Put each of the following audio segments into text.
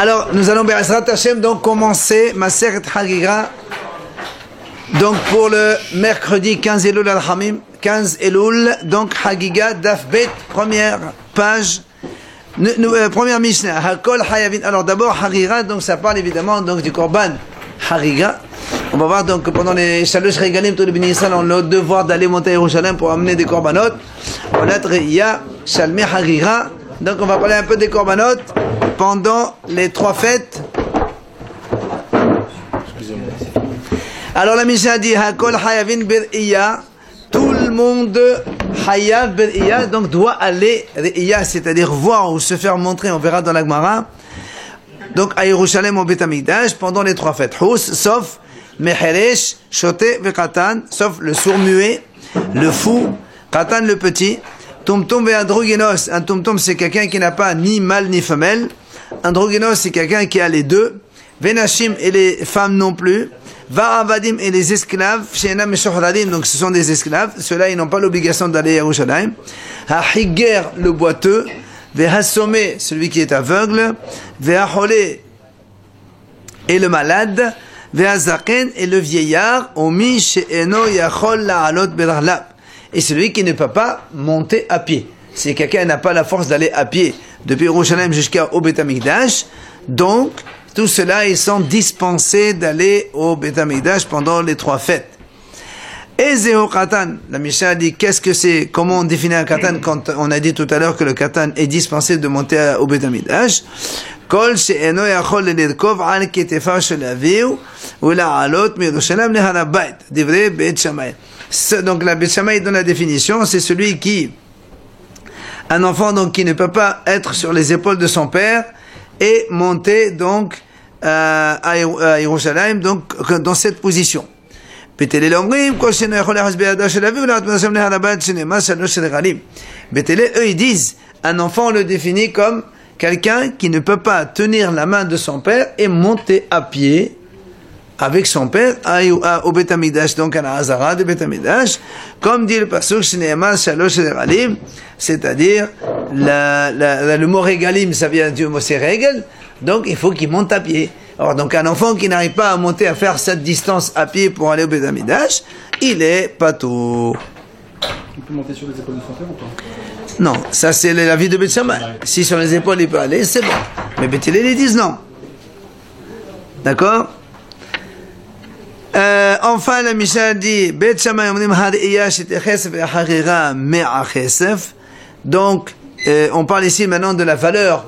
Alors, nous allons, Be'ezrat Hashem, donc commencer Masechet Hagiga. Donc, pour le mercredi 15 Elul al-Hamim, 15 Elul, donc Hagiga, Daf Bet, première page, première Mishnah, Hakol Hayavin. Alors, d'abord, Hagiga, donc ça parle évidemment donc, du Korban Hagiga. On va voir donc pendant les Shalosh Regalim, tous les Bnei Israël ont le devoir d'aller monter à Yerushalayim pour amener des Korbanot. Olat Re'iyah, Shalmei Hagiga. Donc, on va parler un peu des Korbanot pendant les trois fêtes. Alors la Mishnah dit Hakol Hayavin Bir'iyah, tout le monde Hayav Bir'iyah, donc doit aller Re'iyah, c'est-à-dire voir ou se faire montrer, on verra dans la Gemara, donc à Yerushalayim au Beit Hamikdash pendant les trois fêtes, Hous, sauf Mecheresh, Shoté Vekatan, sauf le sourd-muet, le fou, Katan le petit, Tumtum Ve'androgenos, un Tumtum c'est quelqu'un qui n'a pas ni mâle ni femelle, Androgenos c'est quelqu'un qui a les deux, Venashim et les femmes non plus, Va'avadim et les esclaves, She'enam et Shohradim, donc ce sont des esclaves, ceux-là ils n'ont pas l'obligation d'aller à Yerushalayim. Ha'higer le boiteux, Ve'hasomé celui qui est aveugle, Ve'aholé et le malade, Ve'azaken et le vieillard, Omi she'eno yachol la'alot berlab, et celui qui ne peut pas monter à pied. Si quelqu'un n'a pas la force d'aller à pied depuis Yerushalayim jusqu'au Beit Hamikdash, donc tout cela, ils sont dispensés d'aller au Beit Hamikdash pendant les trois fêtes. Et Zého Katan, la Mishnah dit qu'est-ce que c'est, comment on définit un Katan quand on a dit tout à l'heure que le Katan est dispensé de monter au Beit Hamikdash. Kol she'eno yachol lirkov al ketefav shel avihu u'la'alot miYerushalayim lehar habayit, divrei Beit Shammai. Donc la Beit Shammai donne la définition, c'est celui qui, un enfant donc qui ne peut pas être sur les épaules de son père, et monter donc à Yerushalayim, donc dans cette position. Betele, eux ils disent, un enfant on le définit comme quelqu'un qui ne peut pas tenir la main de son père et monter à pied avec son père au Beit Hamikdash, donc à la Hazara de Beit Hamikdash, comme dit le pasuk Shneimar Shalosh Regalim, c'est-à-dire le mot Regalim, ça vient du mot c'est règle, donc il faut qu'il monte à pied. Alors donc un enfant qui n'arrive pas à monter, à faire cette distance à pied pour aller au Beit Hamikdash, il est pato. Il peut monter sur les épaules de son père ou pas? Non, ça c'est la vie de Beit Shammai. Si sur les épaules il peut aller, c'est bon. Mais Beit Hillel ils disent non. D'accord? Enfin, la Mishnah dit, Beit Shammai omnim ha're'iyah shetechesef ve'ha'chaghiga me'a chesef. Donc, on parle ici maintenant de la valeur,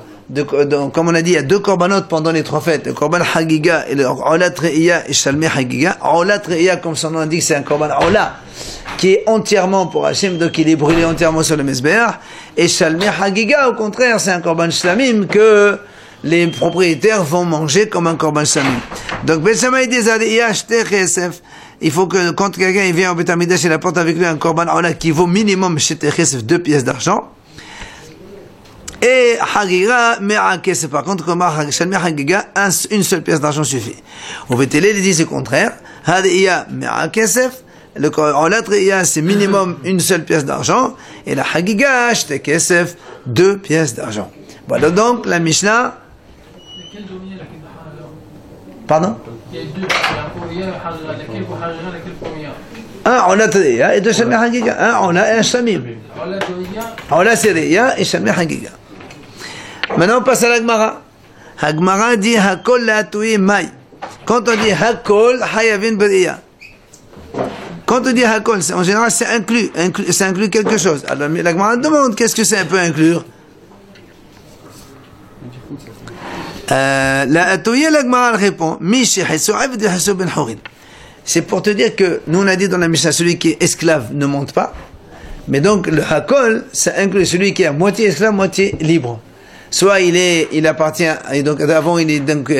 comme on a dit, il y a deux korbanot pendant les trois fêtes, le korban hagiga et le olat re'iyah et shalmei hagiga. Olat re'iyah, comme son nom indique, c'est un korban ola, qui est entièrement pour Hachem, donc il est brûlé entièrement sur le mesber. Et shalmei hagiga, au contraire, c'est un korban shlamim que les propriétaires vont manger comme un korban shlamim. Donc, Beit Shammai dit, il faut que quand quelqu'un vient au Beit Hamikdash, il apporte avec lui un korban ola qui vaut minimum shetei chesef 2 pièces d'argent. Et Hagiga me'a kesef. Par contre, comme Shalmei Hagiga, une seule pièce d'argent suffit. Au Beit Hillel, il dit c'est contraire. Hadiya me'a kesef. Le olat re'iyah, c'est minimum une seule pièce d'argent. Et la Hagiga, shetei kesef, 2 pièces d'argent. Voilà donc la Mishnah. Pardon? Il y a deux, il y a laquelle pour Hagiga, laquelle pour Mia. Un olat re'iyah et deux Shalmei Hagiga. Un olat et un shlamim. Olat c'est re'iyah et Shalmei Hagiga. Maintenant on passe à la Gemara. La Gemara dit Hakol la'atui mai. Quand on dit Hakol, Hayavin Bir'iyah. Quand on dit Hakol, en général c'est inclus, ça inclut quelque chose. Alors la Gemara demande qu'est-ce que ça peut inclure. La Atouya, la Gemara répond c'est pour te dire que nous on a dit dans la Mishnah celui qui est esclave ne monte pas, mais donc le Hakol ça inclut celui qui est à moitié esclave, moitié libre. Soit il appartient, et donc avant il est donc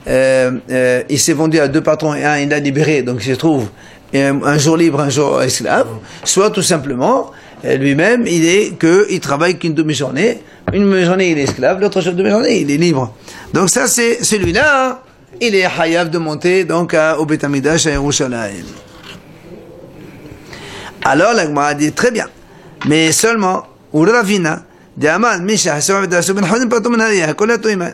il s'est vendu à deux patrons et un il l'a libéré, donc il se trouve un jour libre, un jour esclave. Soit tout simplement lui-même il travaille qu'une demi-journée. Une demi-journée il est esclave, l'autre demi-journée il est libre. Donc ça c'est celui-là, il est hayav de monter donc au Beit Hamikdash à Yerushalayim. Alors la Gemara dit très bien, mais seulement ou Ravina.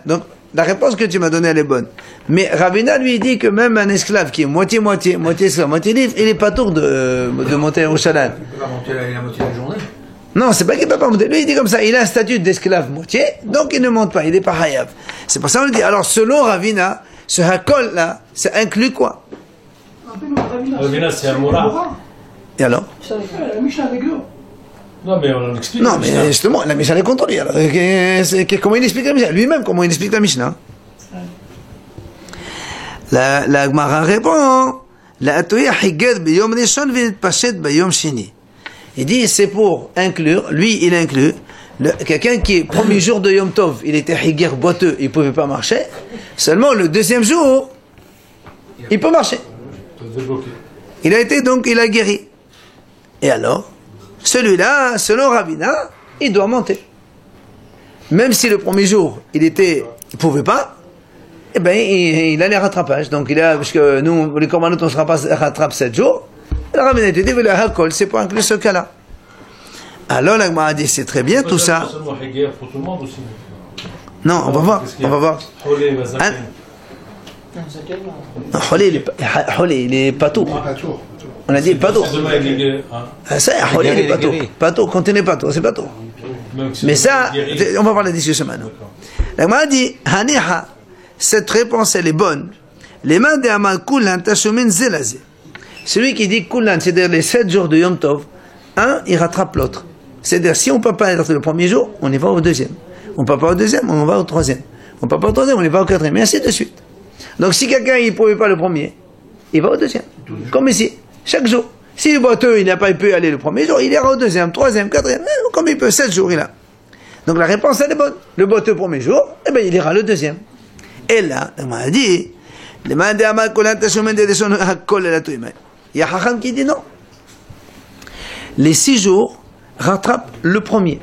Donc la réponse que tu m'as donnée, elle est bonne. Mais Ravina lui dit que même un esclave qui est moitié-moitié, moitié esclave, moitié libre, il n'est pas tour de monter au Shalan. Il peut pas monter la moitié de la journée. Non, c'est pas qu'il ne peut pas monter. Lui, il dit comme ça, il a un statut d'esclave moitié, donc il ne monte pas, il n'est pas hayav. C'est pour ça qu'on dit, alors selon Ravina, ce hakol là, ça inclut quoi? Ravina, c'est un moura. Et alors? La Mishnah avec eux. Non, mais on explique. Non, mais justement, la Mishnah est contre lui. Alors, comment il explique la Mishnah? Lui-même, comment il explique la Mishnah? La Gemara répond, la Atoya higed b'yom rishon v'nitpashet b'yom sheni. Il dit, c'est pour inclure, lui, il inclut, quelqu'un qui est premier jour de Yom Tov, il était higger boiteux, il ne pouvait pas marcher. Seulement le deuxième jour, il peut marcher. Il a été donc, il a guéri. Et alors, celui-là, selon Ravina, il doit monter. Même si le premier jour, il pouvait pas, eh ben, il a les rattrapages. Donc, parce que nous, les commandants, on se rattrape 7 jours. La Ravina te dit, le hakol, c'est pour inclure ce cas-là. Alors, la Gemara dit, c'est très bien tout ça. Pour tout le monde aussi. Non, on va voir, on va voir. Holé, il est patou. On a dit patou. Ça, Holé, il est patou. Patou, quand il n'est patou, c'est patou. Mais ça, on va voir la discussion maintenant. La Gemara dit, Haniha, cette réponse, elle est bonne. Les mains de Amal Koulan, Tashumin Zelazé. Celui qui dit Koulan, c'est-à-dire les 7 jours de Yom Tov, un, il rattrape l'autre. C'est-à-dire, si on ne peut pas être le premier jour, on y va au deuxième. On ne peut pas au deuxième, on va au troisième. On ne peut pas au troisième, on y va au quatrième, et ainsi de suite. Donc, si quelqu'un ne pouvait pas le premier, il va au deuxième. Comme ici, chaque jour. Si le boiteux, il n'a pas pu aller le premier jour, il ira au deuxième, troisième, quatrième, comme il peut, 7 jours, il a. Donc, la réponse, elle est bonne. Le boiteux, premier jour, eh bien, il ira le deuxième. Et là, on m'a dit, il y a Hacham qui dit non. Les 6 jours rattrapent le premier.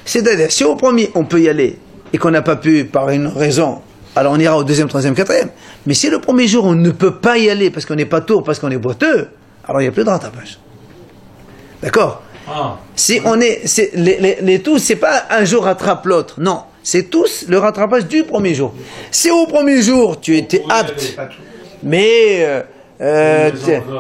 C'est-à-dire, si au premier, on peut y aller, et qu'on n'a pas pu, par une raison, alors on ira au deuxième, troisième, quatrième. Mais si le premier jour, on ne peut pas y aller, parce qu'on n'est pas tour, parce qu'on est boiteux, alors il n'y a plus de rattrapage. D'accord? Si on est, les tous, c'est pas un jour rattrape l'autre, non. C'est tous le rattrapage du premier jour. Si au premier jour, tu étais apte, mais ben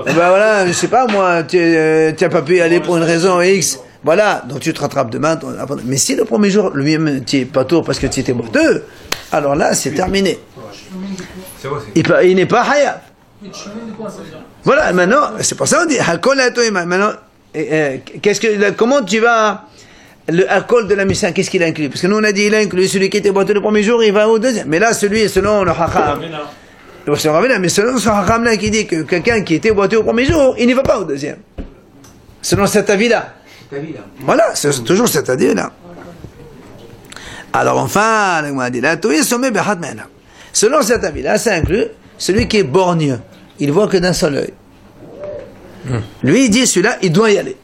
voilà, je sais pas moi, tu n'as pas pu y aller pour une raison X, voilà, donc tu te rattrapes demain. Mais si le premier jour, lui-même, tu n'es pas tour parce que tu étais boiteux, alors là, c'est terminé. Il n'est pas hayab. Voilà, maintenant, c'est pour ça qu'on dit, maintenant, comment tu vas, le hakol de la Mishnah, qu'est-ce qu'il inclut? Parce que nous on a dit, il inclut celui qui était boiteux le premier jour, il va au deuxième. Mais là, celui, selon le Hacham, mais selon ce Hacham là qui dit que quelqu'un qui était boiteux au premier jour, il n'y va pas au deuxième. Selon cet avis-là. Voilà, c'est toujours cet avis-là. Alors enfin, on a dit, là, selon cet avis-là, ça inclut celui qui est borgneux. Il voit que d'un seul œil. Lui, il dit, celui-là, il doit y aller.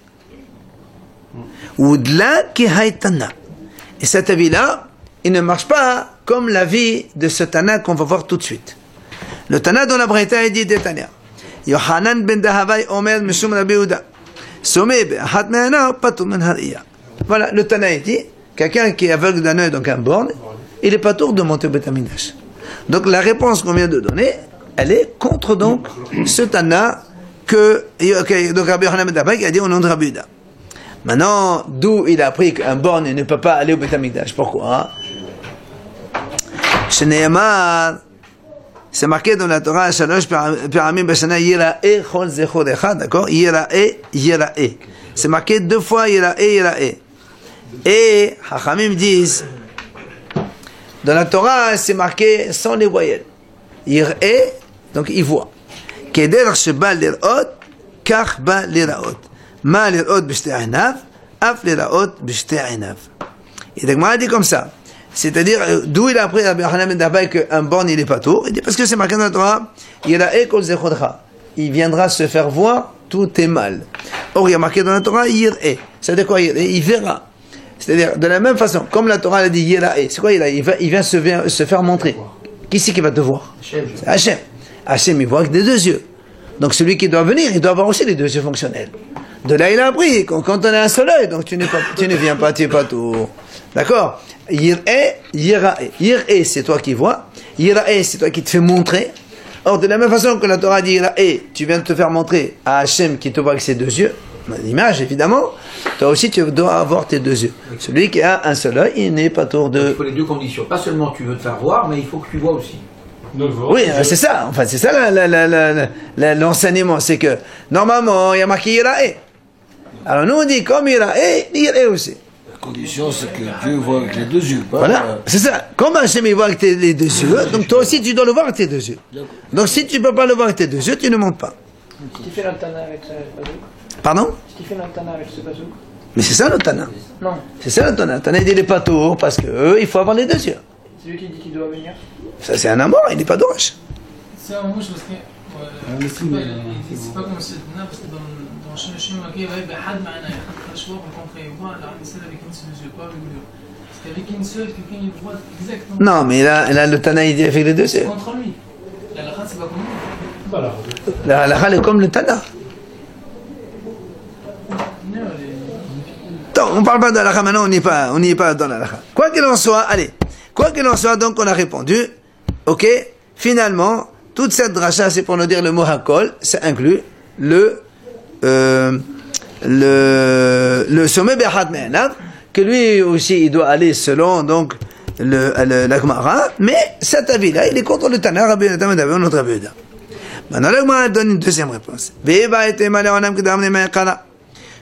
Et cet avis-là, il ne marche pas comme l'avis de ce Tana qu'on va voir tout de suite. Le Tana dans la Braïta, il dit des Tana. Yohanan ben Dahavai Omer Mishum Rabbi Yehuda. Somé be'ahat me'ana patur min hariya. Voilà, le Tana, il dit, quelqu'un qui est aveugle d'un œil, donc un borgne, il est pas tour de monter au Beth Amikdash. Donc la réponse qu'on vient de donner, elle est contre donc ce Tana que, donc Rabbi Yohanan ben Dahavai a dit au nom de Rabbi Yehuda. Maintenant, d'où il a appris qu'un borgne ne peut pas aller au Beth Amikdash. Pourquoi? Shneimar, c'est marqué dans la Torah, Shalosh Piramim Bashana Yira'e Chol Zechor Echad, d'accord? Yira'e, Yira'e. C'est marqué 2 fois Yira'e, Yira'e. Et Hachamim disent, dans la Torah, c'est marqué sans les voyelles. Yira'e, donc il voit. Keder Sheba Lir'ot, Kach Ba Lir'ot. Ma lir'ot b'shtei einav, af lir'ot b'shtei einav. Et donc, il dit comme ça. C'est-à-dire, d'où il a appris Rabbi Yohanan ben Dahavai qu'un borgne, il est pas tour. Il dit, parce que c'est marqué dans la Torah, Yira'e kol zechodcha. Il viendra se faire voir tous tes mal. Or, il y a marqué dans la Torah, Yira'e. C'est-à-dire quoi, Yira'e? Il verra. C'est-à-dire, de la même façon, comme la Torah a dit Yira'e, c'est quoi Yira'e? Il vient se faire montrer. Qui c'est qui va te voir? C'est Hachem. Hachem, il voit avec des 2 yeux. Donc, celui qui doit venir, il doit avoir aussi les 2 yeux fonctionnels. De là, il a appris, quand on a un seul œil, donc tu ne viens pas, tu n'es pas tout. D'accord? Yir'e, yira'e. Yir'e, c'est toi qui vois. Yira'e, c'est toi qui te fais montrer. Or, de la même façon que la Torah dit yira'e, tu viens de te faire montrer à Hachem qui te voit avec ses deux yeux. L'image, évidemment. Toi aussi, tu dois avoir tes deux yeux. Celui qui a un seul œil, il n'est pas tour de... Il faut les deux conditions. Pas seulement tu veux te faire voir, mais il faut que tu vois aussi. Oui, c'est ça. Enfin, c'est ça l'enseignement. C'est que, normalement, il y a marqué yira'e. Alors, nous, on dit comme yira'e, yira'e aussi. La condition, c'est que Dieu voit avec les deux yeux. Pas Voilà, c'est ça. Comme Hachem il voit avec les deux yeux, donc toi aussi tu dois le voir avec tes deux yeux. Donc si tu ne peux pas le voir avec tes deux yeux, tu ne montes pas. Ce qui fait l'Altana avec ce bazouk. Pardon? Ce qui fait l'Altana avec ce bazouk. Mais c'est ça le Tana. Non. C'est ça le Tana. Le Tana il dit il n'est pas tour parce que il faut avoir les deux yeux. C'est lui qui dit qu'il doit venir. Ça c'est un amour, il n'est pas d'orage. C'est un mouche parce que c'est pas comme c'est parce que dans chaque chemin il y avait had معنا يخلق شوار contre il voit là c'est avec une seule yeux pas avec deux. Parce qu'avec une seule quelqu'un il voit exactement. Non, mais là le Tana il dit avec les deux yeux. Contre lui. La halakha c'est pas comme lui. Voilà. La halakha est comme le Tana. Donc, on ne parle pas de la halakha maintenant, on n'y est pas dans la halakha. Quoi qu'il en soit, allez. Quoi qu'il en soit, donc on a répondu. Ok. Finalement, toute cette dracha, c'est pour nous dire le mot hakol, ça inclut le sommet Be'hat Me'anav, que lui aussi il doit aller selon donc la Gemara, mais cet avis-là, il est contre le Tana, Rabbi Yonatan ben David, notre Rabbi Yehuda. Maintenant, la Gemara donne une deuxième réponse.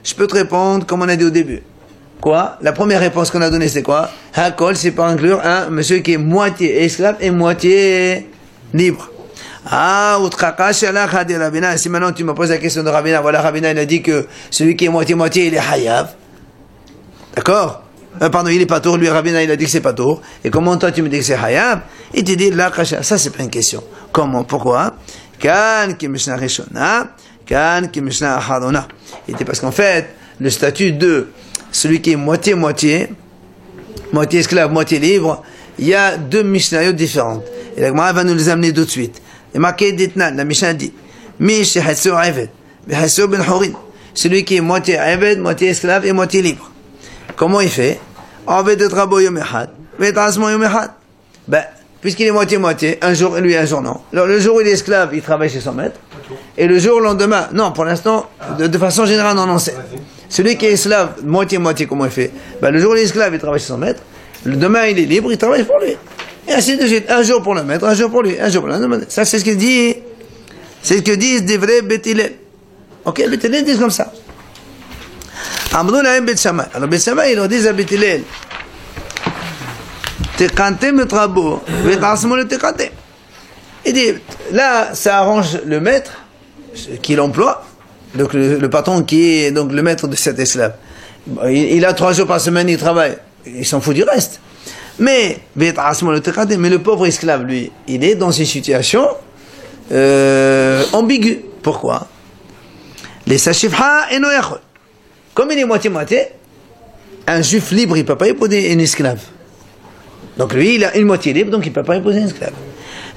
Je peux te répondre comme on a dit au début. Quoi? La première réponse qu'on a donnée, c'est quoi? Hakol, c'est pour inclure un monsieur qui est moitié esclave et moitié libre. Ah, si maintenant tu me poses la question de Rabina, voilà, Rabina il a dit que celui qui est moitié-moitié, il est hayav. D'accord? Pardon, il est pas tour, lui Rabina il a dit que c'est pas tour. Et comment toi tu me dis que c'est hayav? Il te dit la kasha. Ça c'est pas une question. Comment? Pourquoi? Kan ki mishna rishona, kan ki mishna ahadona. Il dit parce qu'en fait, le statut de celui qui est moitié-moitié, moitié esclave, moitié libre, il y a deux mishnayot différentes. Et la Gemara va nous les amener tout de suite. Et marqué d'Itnan, la Mishnah dit, Mish Hasso Eved, Hasso ben Horin, celui qui est moitié Eved, moitié esclave et moitié libre. Comment il fait? Eved et Rabo Yom Echad, Ved Asmo Yom Echad. Ben, puisqu'il est moitié-moitié, un jour lui, un jour non. Alors, le jour où il est esclave, il travaille chez son maître. Et le jour, le lendemain, non, pour l'instant, de façon générale, non, c'est. Celui qui est esclave, moitié-moitié, comment il fait? Ben, le jour où il est esclave, il travaille chez son maître. Le demain, il est libre, il travaille pour lui. Et ainsi de suite. Un jour pour le maître, un jour pour lui, un jour pour le maître. Ça, c'est ce qu'il dit. C'est ce que disent des vrais Beth Hillel. Ok, Beth Hillel disent comme ça. Amrou lahem Beth Shammai. Alors, Beth Shammai, ils leur disent à Beth Hillel, Techantem et Trabo, Vetasmo le Techantem. Il dit, là, ça arrange le maître, qui l'emploie, donc le patron qui est donc le maître de cet esclave. Il a 3 jours par semaine, il travaille. Il s'en fout du reste. Mais le pauvre esclave, lui, il est dans une situation ambiguë. Pourquoi? Les sachifha et noyachol. Comme il est moitié-moitié, un juif libre, il ne peut pas épouser une esclave. Donc lui, il a une moitié libre, donc il ne peut pas épouser une esclave.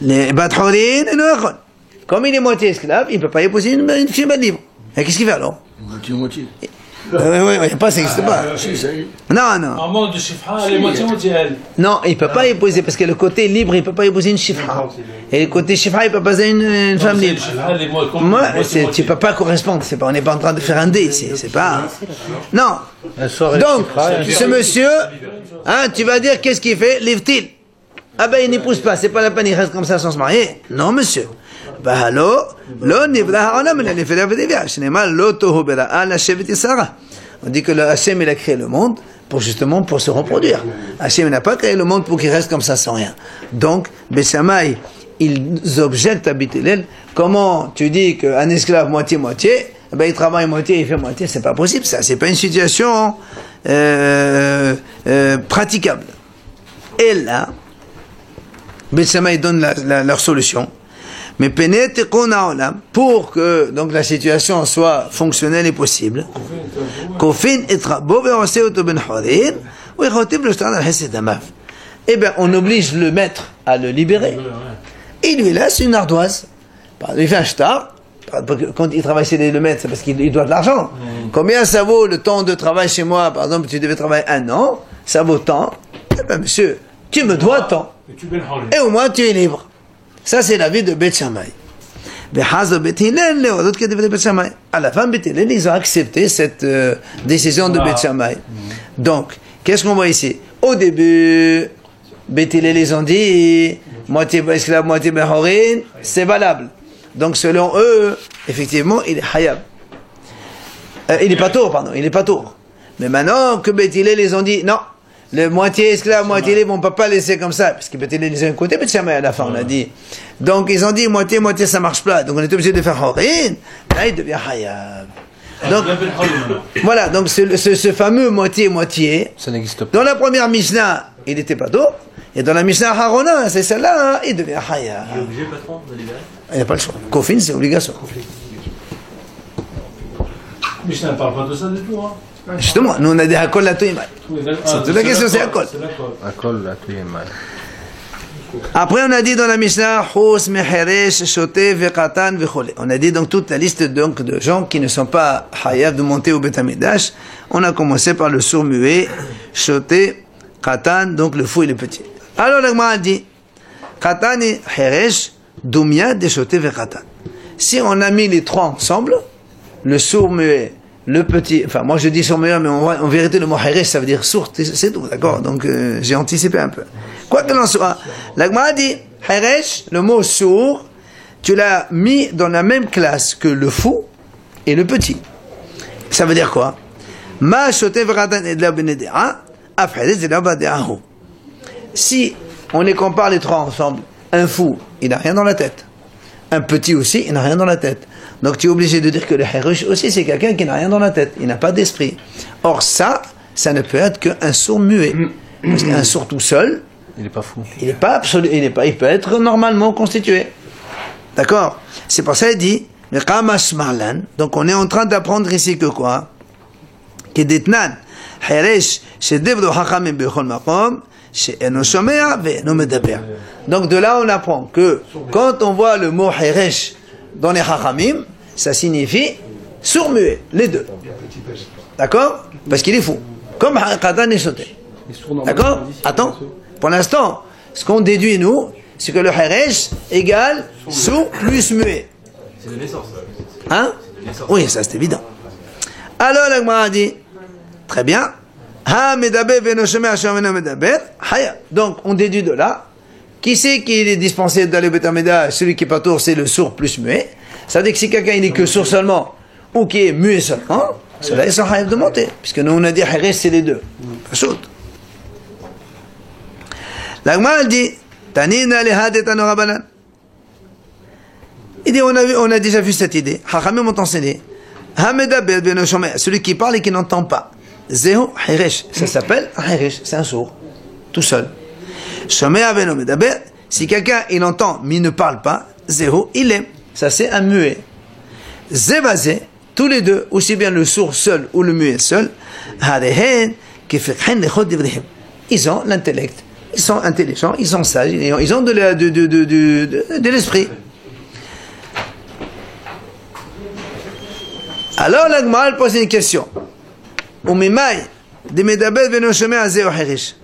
Les bathorin et noyachol. Comme il est moitié esclave, il ne peut pas épouser une fille libre. Et qu'est-ce qu'il fait alors? Moitié-moitié. Oui, pas, ça n'existe pas. Non. En mode de chifra, elle est moitié-moitié, elle. Non, il ne peut pas épouser, parce que le côté libre, il ne peut pas épouser une chifra. Et le côté chifra, il ne peut pas épouser une femme libre. Moi, tu ne peux pas correspondre. On n'est pas en train de faire un dé ici. C'est pas. Non. Donc, ce monsieur, tu vas dire, qu'est-ce qu'il fait? Livtil. Ah ben, il n'épouse pas. C'est pas la peine, il reste comme ça sans se marier. Non, monsieur. On dit que le Hachem il a créé le monde pour justement pour se reproduire. Hachem n'a pas créé le monde pour qu'il reste comme ça sans rien. Donc, Beth Shammai, ils objectent à Beth Hillel. Comment tu dis qu'un esclave moitié-moitié, ben il travaille moitié, il fait moitié, c'est pas possible ça. C'est pas une situation praticable. Et là, Beth Shammai donne leur solution. Mais pour que donc la situation soit fonctionnelle et possible, eh bien on oblige le maître à le libérer. Il lui laisse une ardoise. Il fait un shtar. Quand il travaille chez le maître, c'est parce qu'il doit de l'argent. Combien ça vaut le temps de travail chez moi? Par exemple, tu devais travailler 1 an. ça vaut tant. Eh ben, monsieur, tu me dois tant. Et au moins, tu es libre. Ça, c'est l'avis de Beth Shammai. À la fin, Beth Hillel, ils ont accepté cette décision de Beth Shammai. Donc, qu'est-ce qu'on voit ici? Au début, Beth Hillel, ils ont dit moitié esclave, moitié behorin, c'est valable. Donc, selon eux, effectivement, il est hayab. Il est pas tour, pardon, il est pas tour. Mais maintenant que Beth Hillel, ils ont dit non, le moitié esclave, moitié libre, on ne peut pas laisser comme ça, parce que Beth Hillel, ils ont un côté Beth Shammai à la fin, on l'a dit. Donc, ils ont dit moitié, moitié, ça marche pas. Donc, on est obligé de faire horin. Là, il devient hayab. Donc, voilà, donc ce fameux moitié-moitié, Ça n'existe pas. dans la première Mishnah, il n'était pas d'eau, et dans la Mishnah Harona, c'est celle-là, hein, il devient hayab. Il est obligé, patron, de libérer? Il n'y a pas le choix. Kofin, c'est obligatoire. Mais je ne parle pas de ça du tout. Hein. Justement, nous on a des hakol la toimai. C'est toute la question, c'est hakol. Akol, la tuyema. Après, on a dit dans la Mishnah, Hous, Meheresh, Shoté, Vekatan, Vechole. On a dit donc toute la liste donc, de gens qui ne sont pas hayab de monter au Beth Amikdash. On a commencé par le sourd muet, Shoté, Katan, donc le fou et le petit. Alors, la Gemara a dit, Katan et Heresh, Doumia, de Shoté, Vekatan. Si on a mis les trois ensemble, le sourd muet, le petit, enfin moi je dis sourd muet, mais en vérité le mot Heresh ça veut dire sourd, c'est tout, d'accord? Donc j'ai anticipé un peu. Quoi que l'on soit, la Gemara dit, Heresh, le mot sourd, tu l'as mis dans la même classe que le fou et le petit. Ça veut dire quoi? Ma shoté v'ratan edla benedea, afheres edla badeahu. Si on les compare les trois ensemble, un fou, il n'a rien dans la tête. Un petit aussi, il n'a rien dans la tête. Donc tu es obligé de dire que le Heresh aussi, c'est quelqu'un qui n'a rien dans la tête. Il n'a pas d'esprit. Or ça ne peut être qu'un sourd muet. Parce qu'un sourd tout seul, Il n'est pas fou. il n'est pas absolu, il peut être normalement constitué. D'accord? C'est pour ça qu'il dit, donc on est en train d'apprendre ici que quoi? Que d'etnan, Heresh, shedevdo hachamim bechol makom, she'eno shomea ve'eno medaber. Donc de là on apprend que quand on voit le mot Heresh dans les hachamim, ça signifie sourd muet, les deux. D'accord? Parce qu'il est fou. Comme Katan et Shoté. D'accord? Attends. Pour l'instant, ce qu'on déduit, nous, c'est que le Heresh égale sourd plus muet. C'est de naissance. Hein? Oui, ça c'est évident. Alors, la Gemara a dit, très bien. Ha medaber veno shomea shomeno medaber, haya. Donc, on déduit de là, qui c'est qui est dispensé d'aller au Beth Amikdash? Celui qui est pas tour, c'est le sourd plus muet. Ça veut dire que si quelqu'un il n'est que sourd seulement, ou qui est muet seulement, cela est sans hayab de monter. Puisque nous on a dit Heresh c'est les deux. Saute. La Gemara dit, Tanina lehad et anorabanan. Il dit, on a déjà vu cette idée. Hachamim m'ont enseigné. Hamedaber beno shomea, celui qui parle et qui n'entend pas. Zehu Heresh. Ça s'appelle un Heresh, c'est un sourd. Tout seul. Shomea beno medaber, si quelqu'un il entend mais il ne parle pas, Zehu il est. Ça c'est un muet. Zevazé, tous les deux, aussi bien le sourd seul ou le muet seul, Harehen, kefekhen lechot divrihim. Ils ont l'intellect. Ils sont intelligents, ils sont sages, ils ont de l'esprit. Alors la Gemara pose une question. Umimai de medaber veno shomea zeu Heresh.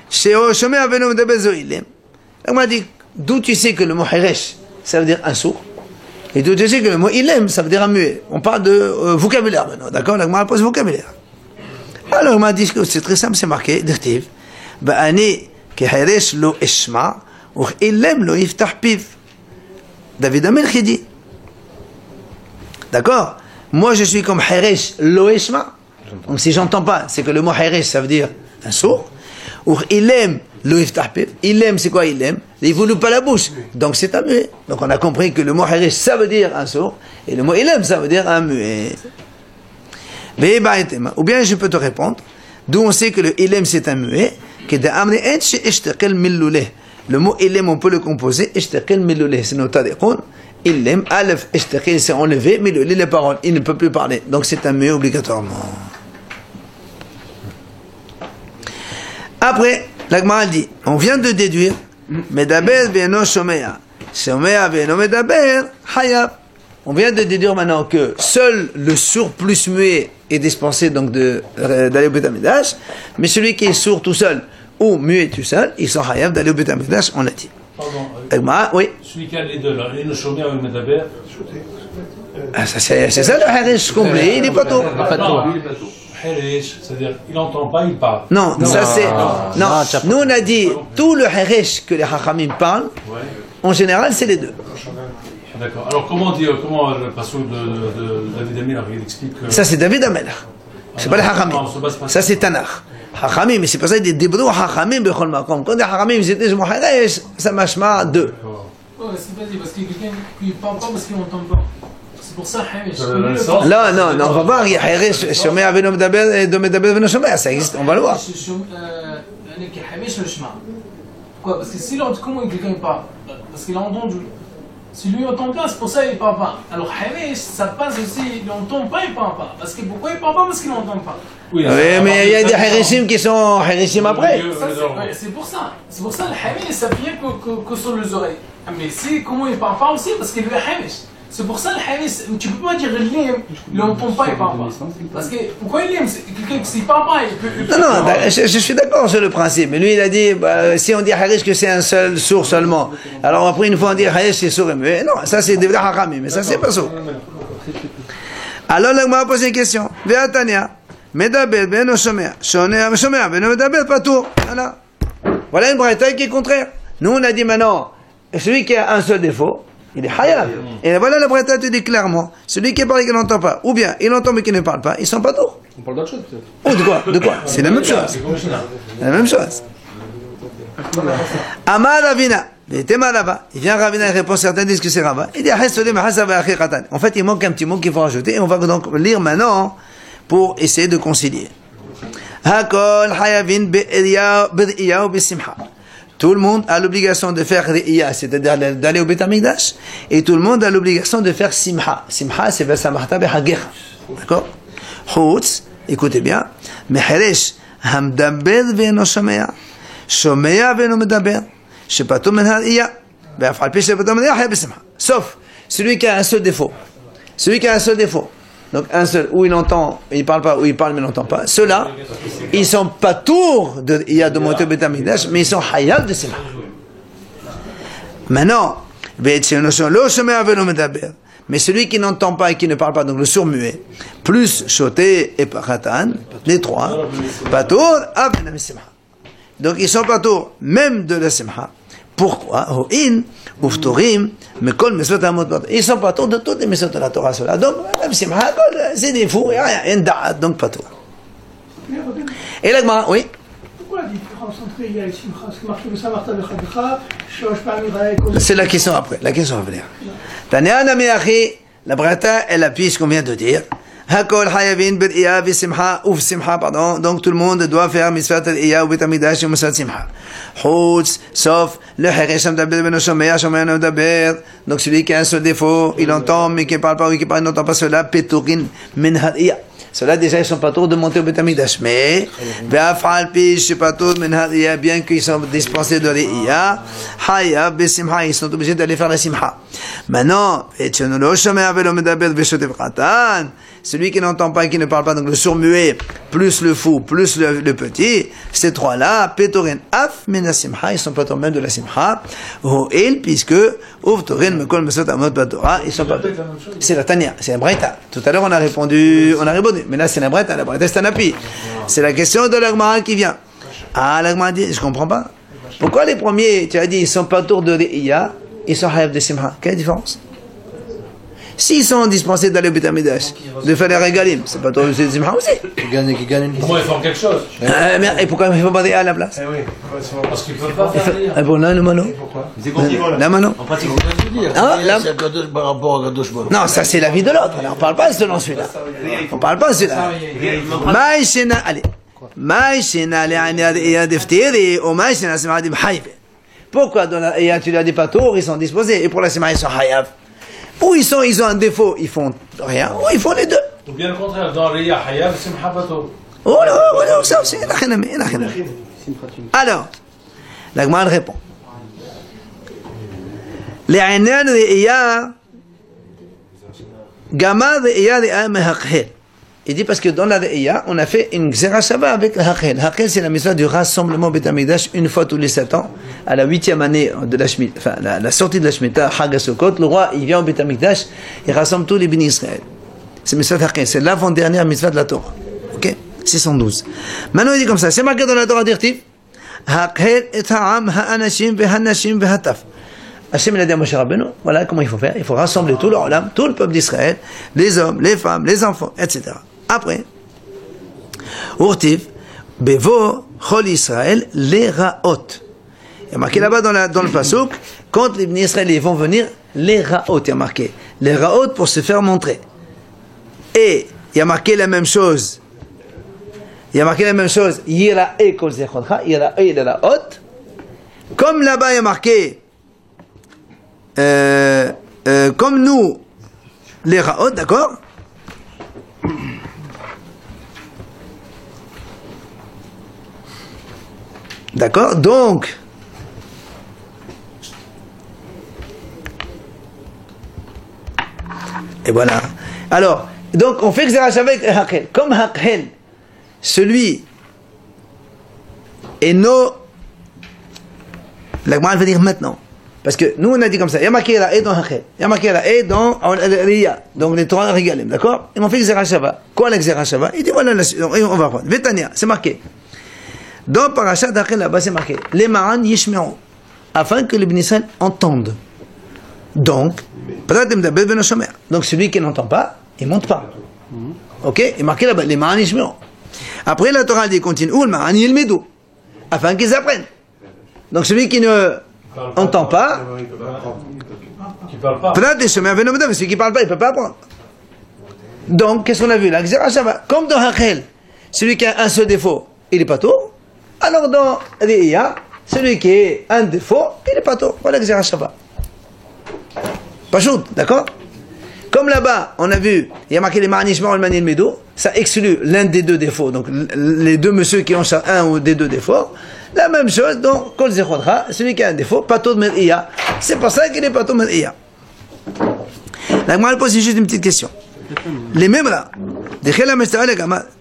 Sheo shomea veno medaber zeu ilem. La Gemara dit, d'où tu sais que le mot Heresh, ça veut dire un sourd, et d'où tu sais que le mot ilem, ça veut dire un muet. On parle de vocabulaire maintenant, d'accord? La Gemara pose vocabulaire. Alors la Gemara dit que c'est très simple, c'est marqué, d'irtiv. Ba'ani ke Heresh lo eshma, ou ilem lo yiftah piv. David Amelch dit. D'accord? Moi, je suis comme Heresh lo eshma. Donc, si j'entends pas, c'est que le mot Heresh, ça veut dire un sourd. Ou ilem lo yiftah piv. Ilem, c'est quoi ilem? Il ne pas la bouche. Donc, c'est un muet. Donc, on a compris que le mot Heresh, ça veut dire un sourd. Et le mot ilem, ça veut dire un muet. Ou bien, je peux te répondre. D'où on sait que le ilem, c'est un muet. Le mot ilem, on peut le composer. C'est notre tariqoun. Illem, alef, ishtaqil, c'est enlevé, mais les paroles, il ne peut plus parler. Donc c'est un muet obligatoirement. Après, la Gemara dit, on vient de déduire, medaber ve'eno shomea, shomea ve'eno medaber, hayab. On vient de déduire maintenant que seul le sourd plus muet est dispensé donc d'aller au Beth Amikdash, mais celui qui est sourd tout seul ou muet tout seul, ils sont hayav d'aller au Beth Amikdash, on l'a dit. Pardon, oui. Celui qui a les deux là, les Noshomia ou le Medaber. C'est ça le harish complet, il n'est pas tout. C'est-à-dire, il n'entend pas, il parle. Non, ça c'est. Non, nous on a dit tout le harish que les hachamim parlent, en général c'est les deux. D'accord. Alors comment le passage de David Amir, il explique que... Ça c'est David Amir. C'est pas les hachamim. Ça c'est Tanakh. Hachamim, mais c'est pas ça, il y a des débrouilles hachamim bechol makom. Quand les hachamim ils étaient mon harish, ça machma deux. Ouais, c'est pas dit, parce qu'il y a quelqu'un qui parle pas parce qu'il n'entend pas. C'est pour ça, Hamish. Non, on va voir, il y a Harish, Shomea Beno Medaber et Medaber Beno Shomea, ça existe, on va le voir. Pourquoi? Parce que s'il entend, comment quelqu'un parle? Parce qu'il a entendu. Si lui entend pas, c'est pour ça qu'il parle pas. Alors Hamish, ça passe aussi, il n'entend pas, il parle pas. Parce que pourquoi il parle pas? Parce qu'il n'entend pas. Oui, mais il y a des Harishim qui sont Harishim après. C'est pour ça. C'est pour ça le Hamish, ça vient que sur les oreilles. Mais si, comment il parle pas aussi? Parce qu'il lui est Hamish. C'est pour ça le Hamis, tu peux pas dire l'im, il n'entend pas, il parle pas. Parce que, pourquoi l'im? Quelqu'un qui ne parle pas, il peut... Non, je suis d'accord sur le principe. Mais lui, il a dit, si on dit Harish que c'est un seul sourd seulement, alors après une fois on dit Harish c'est sourd et muet. Non, ça c'est des vrais haramim, mais ça c'est pas sourd. Alors là, on m'a posé une question. Ve'atania, medaber beno shomea, shomea beno medaber patur. Voilà une braïta qui est contraire. Nous on a dit maintenant, celui qui a un seul défaut, il est hayav. Et voilà la braïta te dit clairement, celui qui parle et qui n'entend pas, ou bien il entend mais qui ne parle pas, ils sont pas tours. On parle d'autre chose peut-être. Oh, de quoi C'est la même chose. C'est la même chose. Amar Ravina, il vient Ravina, il répond, certains disent que c'est Rava. Il dit, en fait, il manque un petit mot qu'il faut rajouter, et on va donc lire maintenant pour essayer de concilier. Hakol hayavin be'iyah ou be'simha. Tout le monde a l'obligation de faire ri'iyah, c'est-à-dire d'aller au Beit HaMikdash, et tout le monde a l'obligation de faire simha. Simha, c'est vesamachta behagecha. D'accord? Chutz, écoutez bien, meheresh hamdaber ve'eno shomea, shomea ve'eno medaber, shepatur min ha'ri'iyah, ve'af al pi shepatur min ha'ri'iyah besimha. Sauf celui qui a un seul défaut. Celui qui a un seul défaut. Donc un seul, où il entend, il parle pas, où il parle mais il n'entend pas. Ceux-là, ils sont pas tours de Iya de monter au Beit HaMikdash, mais ils sont hayab de simha. Maintenant, mais celui qui n'entend pas et qui ne parle pas, donc le sourd-muet, plus choté et paratan, les trois, patour, avenam simha. Donc ils sont patour même de la simha. Pourquoi? Ils sont pas tous de toutes les mitzvot de la Torah. Donc, c'est des fous, il y a un da'at, donc pas tout. Et là, oui? Pourquoi la différence entre Iya et Simcha? C'est marqué que ça marche avec Chadecha, change pas avec... C'est la question après, la question à venir. Tania Namiachi, la brata, elle appuie ce qu'on vient de dire. Hakol hayavin bil iya vi simha ou simha, pardon. Donc tout le monde doit faire mitzvah al iya ou Beit HaMikdash ou mitzvah simha. Chutz, sauf le harish hamdaber beno shomea, shomea hamdaber. Donc celui qui a un seul défaut, il entend mais qui ne parle pas ou qui parle, n'entend pas cela, peturin min hal iya. Ceux-là, déjà, ils sont pas tours de monter au Beit HaMikdash. Mais, bien qu'ils sont dispensés de l'Iya, ils sont obligés d'aller faire la simha. Maintenant, celui qui n'entend pas et qui ne parle pas, donc le sourd-muet, plus le fou, plus le petit, ces trois-là, Petorin af min simha, ils sont pas tours même de la simha, puisque, ils sont pas. C'est la Tania, c'est la Braïta. Tout à l'heure, on a répondu, mais là, c'est la Braïta c'est un appui. C'est la question de l'Agmara qui vient. Ah, l'Agmara dit, je comprends pas. Pourquoi les premiers, tu as dit, ils sont pas autour de l'Iya, ils sont hayav de simha? Quelle différence? S'ils sont dispensés d'aller au Beit HaMikdash, de faire les régalim, c'est pas autour de simha aussi. Comment ils font quelque chose? Et pourquoi il ne faut pas dire à la place? Parce qu'ils ne peuvent pas faire lire. Bon, là, le mano. La mano. En pratique, c'est dire. C'est Kadosh par rapport à Kadosh Baruch. Non, ça c'est la vie de l'autre. On ne parle pas selon celui-là. On ne parle pas de celui-là. Maïshena, allez. Maïshena, pourquoi dans la Iya tu l'as dit pas tour, ils sont disposés, et pour la Sima ils sont hayav. Ou ils ont un défaut, ils font rien, ou ils font les deux. Ou bien le contraire, dans l'Iya hayav, Simcha pato. Oh non, ça aussi, alors, la Gemara répond. Les Iya, Gama de Iya de Mehachel. Il dit parce que dans la Re'iyah, on a fait une Gzera Shava avec Hachel. Hachel, c'est la mitzvah du rassemblement Beit HaMikdash une fois tous les 7 ans, à la 8e année de la Shemitah, enfin la sortie de la Shemitah, Chag HaSukkot. Le roi, il vient au Beit HaMikdash, il rassemble tous les bénis Israël. C'est mitzvah Hachel, c'est l'avant-dernière mitzvah de la Torah. Ok? 612. Maintenant, il dit comme ça, c'est marqué dans la Torah d'Irtiv, Hachel et ha'am ha'anashim ve'hanashim ve'hataf. Hachem l'a dit à Moshe Rabbeinu, voilà comment il faut faire. Il faut rassembler tout le olam, tout le peuple d'Israël, les hommes, les femmes, les enfants, etc. Après, Urtiv, Bevo, Chol Israël, les Raot. Il y a marqué là-bas dans le Pasuk, quand les Israéliens vont venir, les Raot, il y a marqué. Les Raot pour se faire montrer. Et il y a marqué la même chose. Yira'e kol zechodcha, Yira'e les Raot. Comme là-bas il y a marqué, comme nous, les Raot, d'accord? D'accord? Donc, et voilà. Alors, donc on fait Gzera Shava avec Hachel. Comme Hachel, celui et nos... La Gemara va dire maintenant. Parce que nous on a dit comme ça. Il y a marqué la haie dans Hachel. Il y a marqué la haie dans Riya. Donc les Torah Regalim. D'accord? Et on fait Gzera Shava. Quoi la Gzera Shava? Il dit voilà, on va prendre. Vetania, c'est marqué. Dans Parashat d'Achel, là-bas, c'est marqué les Ma'an Yishme'u, afin que les Bnei Israël entendent. Donc, celui qui n'entend pas, il ne monte pas. Ok? Il est marqué là-bas les Ma'an Yishme'u. Après, la Torah dit continue, ou le Ma'an Yilmedu, afin qu'ils apprennent. Donc, celui qui ne entend pas, celui qui ne parle pas, il ne peut pas apprendre. Donc, qu'est-ce qu'on a vu là? Comme dans Hachel, celui qui a un seul défaut, il n'est pas tout. Alors dans Re'iyah, celui qui est un défaut, il n'est pas tout. Voilà Gzera Shava. Pas chaud, d'accord? Comme là-bas, on a vu, il y a marqué les Ma'anishma ou le Manil Medo, ça exclut l'un des deux défauts. Donc les deux messieurs qui ont un ou des deux défauts, la même chose, donc Kol Zechodra, celui qui a un défaut, pas tout de Re'iyah. C'est pour ça qu'il n'est pas tout de Re'iyah. La Gemara pose juste une petite question. Les mêmes là,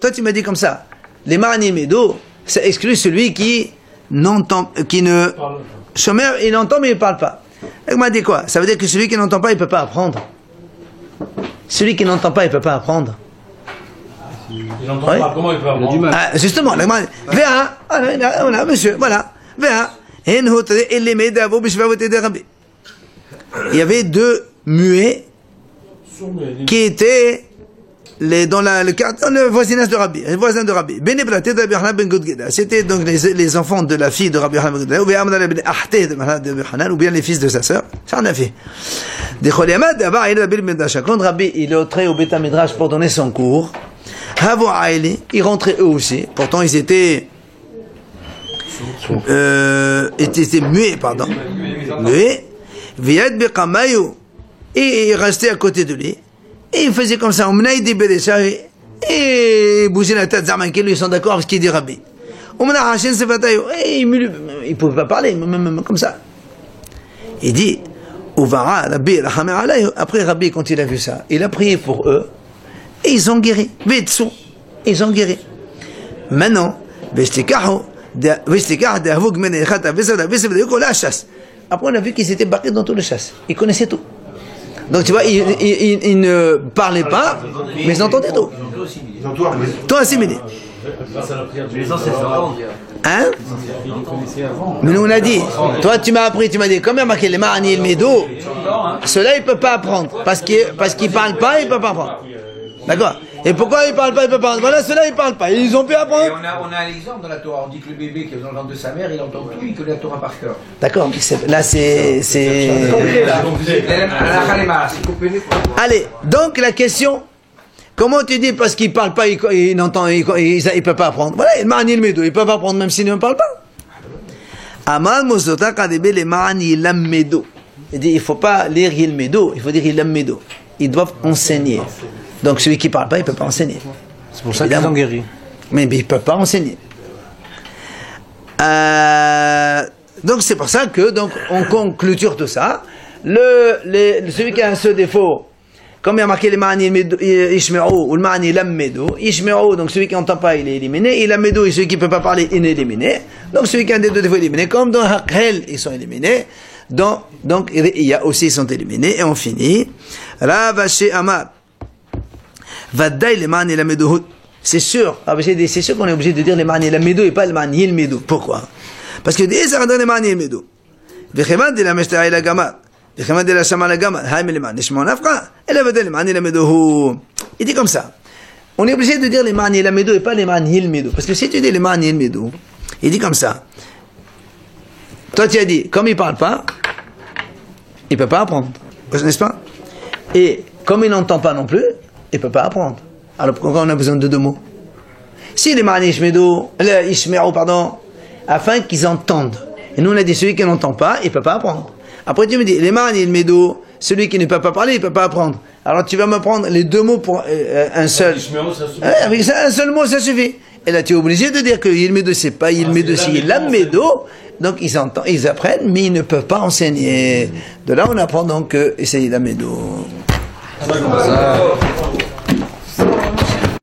toi tu m'as dit comme ça, les Ma'anil Medo, ça exclut celui qui n'entend, qui ne... Chômeur, il entend mais il ne parle pas. Elle m'a dit quoi? Ça veut dire que celui qui n'entend pas, il ne peut pas apprendre. Celui qui n'entend pas, il ne peut pas apprendre. Il n'entend pas, comment il peut apprendre? Ah, justement, elle m'a dit, voilà, monsieur, voilà, il y avait deux muets qui étaient dans le voisinage de Rabbi, les voisins de Rabbi. C'était donc les enfants de la fille de Rabbi Yochanan ben Gudda, ou bien les fils de sa sœur. Ça on a fait. Quand Rabbi il est entré au Beit HaMidrash pour donner son cours, ils rentraient eux aussi. Pourtant ils étaient muets, pardon. Muets. Et ils restaient à côté de lui. Et il faisait comme ça, on menait des bédéchas et bougeait la tête, Zarmankel, ils sont d'accord avec ce qu'il dit Rabbi. On menait Hachem Sefatayo, et il ne pouvait pas parler, même comme ça. Il dit, Uvara, Rabbi, après Rabbi, quand il a vu ça, il a prié pour eux, et ils ont guéri. Ils ont guéri. Maintenant, après on a vu qu'ils étaient barrés dans tout le chasse. Ils connaissaient tout. Donc tu vois, ils ne parlaient pas, mais ils entendaient tout. Ils ont tout assimilé. Hein? Mais nous on a dit, toi tu m'as appris, tu m'as dit, comme il y a marqué les Ma'ani et le Medo, ceux-là ils ne peuvent pas apprendre. Parce qu'ils ne parlent pas, ils ne peuvent pas apprendre. D'accord? Et pourquoi ils ne parlent pas, ils ne peuvent pas apprendre? Voilà, ceux-là ils ne parlent pas, ils ont pu apprendre. Et on a un exemple dans la Torah, on dit que le bébé qui est dans le ventre de sa mère, il entend tout, il connaît la Torah par cœur. D'accord, là c'est... Allez, donc la question, comment tu dis parce qu'ils ne parlent pas, ils n'entendent, ils ne peuvent pas apprendre? Voilà, le Ma'ani le Medo, ils peuvent apprendre même s'ils ne parlent pas. Amal Mosota Kadebe le Ma'ani Lam Medo. Il dit, il ne faut pas lire il Medo, il faut dire il Lam Medo. Ils doivent enseigner. Donc celui qui ne parle pas, il ne peut pas enseigner. C'est pour ça qu'ils sont guéris. Mais il ne peut pas enseigner. Donc c'est pour ça que donc on concluture tout ça. Celui qui a un seul défaut, comme il y a marqué le ma'ani ishme'u ou le ma'ani lammedu, ishme'u, donc celui qui n'entend pas, il est éliminé, et lammedu, celui qui ne peut pas parler, il est éliminé. Donc celui qui a un des deux défauts éliminé, comme dans Hakhel, ils sont éliminés. Donc Ri'ya aussi, ils sont éliminés, et on finit. Ravashi Amar. Vaddaï le ma'ani lammedu. C'est sûr, c'est sûr qu'on est obligé de dire le ma'ani lammedu et pas le ma'ani ilmedu. Pourquoi? Parce que des ça le ma'ani ilmedu. V'chemad de la meshtara ila gamal. V'chemad de la shama la gamal. Haïm le ma'ani shmon afra. Et la vaddaï le ma'ani lammedu. Il dit comme ça. On est obligé de dire le ma'ani lammedu et pas le ma'ani ilmedu. Parce que si tu dis le ma'ani ilmedu, il dit comme ça. Toi tu as dit, comme il parle pas, il peut pas apprendre. N'est-ce pas? Et comme il n'entend pas non plus, il peut pas apprendre. Alors pourquoi on a besoin de deux mots? Si les ma'ani ishme'u, pardon, afin qu'ils entendent. Et nous on a dit celui qui n'entend pas, il peut pas apprendre. Après tu me dis, les ma'ani ilmedu, celui qui ne peut pas parler, il peut pas apprendre. Alors tu vas me prendre les deux mots pour un seul. Avec ça, un seul mot, ça suffit. Et là tu es obligé de dire que ilmedu c'est pas ilmedu, c'est lammedu. Donc ils apprennent, mais ils ne peuvent pas enseigner. De là on apprend donc que c'est lammedu.